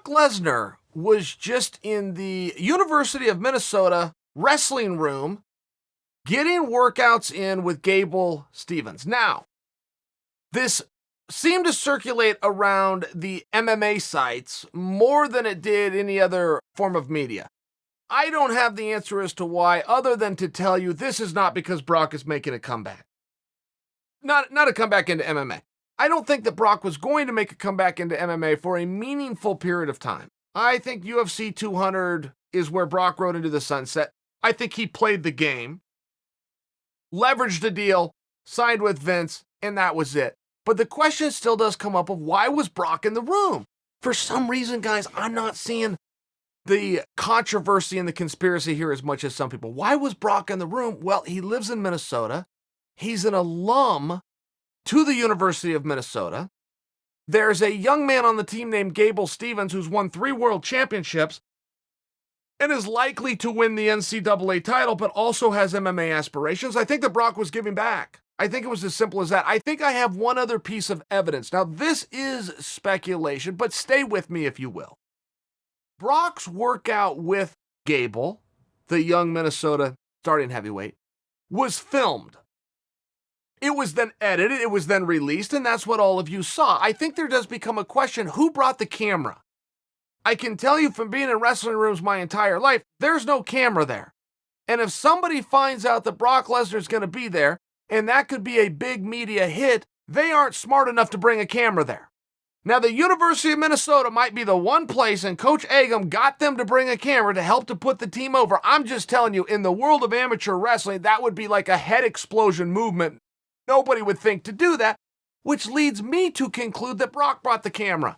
Brock Lesnar was just in the University of Minnesota wrestling room getting workouts in with Gable Stevens. Now, this seemed to circulate around the MMA sites more than it did any other form of media. I don't have the answer as to why, other than to tell you this is not because Brock is making a comeback. Not a comeback into MMA. I don't think that Brock was going to make a comeback into MMA for a meaningful period of time. I think UFC 200 is where Brock rode into the sunset. I think he played the game, leveraged a deal, signed with Vince, and that was it. But the question still does come up of why was Brock in the room? For some reason, guys, I'm not seeing the controversy and the conspiracy here as much as some people. Why was Brock in the room? Well, he lives in Minnesota. He's an alum to the University of Minnesota. There's a young man on the team named Gable Stevens who's won 3 world championships and is likely to win the NCAA title, but also has MMA aspirations. I think that Brock was giving back. I think it was as simple as that. I think I have one other piece of evidence. Now, this is speculation, but stay with me if you will. Brock's workout with Gable, the young Minnesota starting heavyweight, was filmed. It was then edited, it was then released, and that's what all of you saw. I think there does become a question, who brought the camera? I can tell you from being in wrestling rooms my entire life, there's no camera there. And if somebody finds out that Brock Lesnar's going to be there, and that could be a big media hit, they aren't smart enough to bring a camera there. Now, the University of Minnesota might be the one place, and Coach Agam got them to bring a camera to help to put the team over. I'm just telling you, in the world of amateur wrestling, that would be like a head explosion movement. Nobody would think to do that, which leads me to conclude that Brock brought the camera.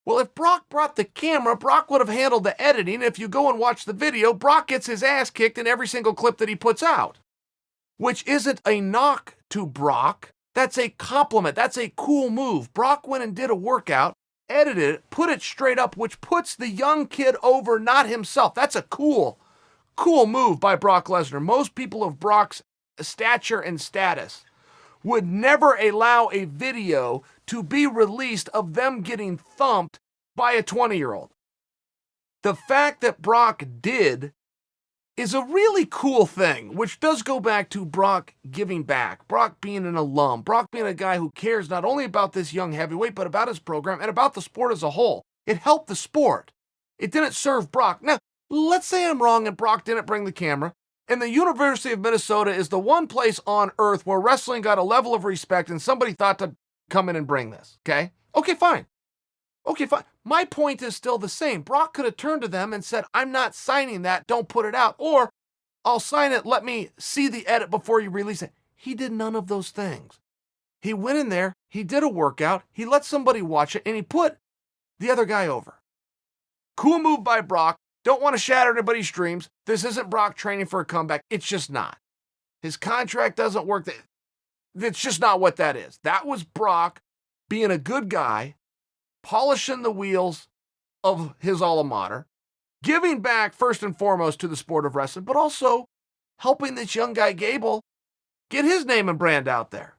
Well, if Brock brought the camera, Brock would have handled the editing. If you go and watch the video, Brock gets his ass kicked in every single clip that he puts out, which isn't a knock to Brock. That's a compliment. That's a cool move. Brock went and did a workout, edited it, put it straight up, which puts the young kid over, not himself. That's a cool move by Brock Lesnar. Most people of Brock's stature and status would never allow a video to be released of them getting thumped by a 20-year-old. The fact that Brock did is a really cool thing, which does go back to Brock giving back, Brock being an alum, Brock being a guy who cares not only about this young heavyweight, but about his program and about the sport as a whole. It helped the sport. It didn't serve Brock. Now, let's say I'm wrong and Brock didn't bring the camera, and the University of Minnesota is the one place on earth where wrestling got a level of respect and somebody thought to come in and bring this, okay? Okay, fine. My point is still the same. Brock could have turned to them and said, I'm not signing that, don't put it out. Or, I'll sign it, let me see the edit before you release it. He did none of those things. He went in there, he did a workout, he let somebody watch it, and he put the other guy over. Cool move by Brock. Don't want to shatter anybody's dreams. This isn't Brock training for a comeback. It's just not. His contract doesn't work. It's just not what that is. That was Brock being a good guy, polishing the wheels of his alma mater, giving back first and foremost to the sport of wrestling, but also helping this young guy, Gable, get his name and brand out there.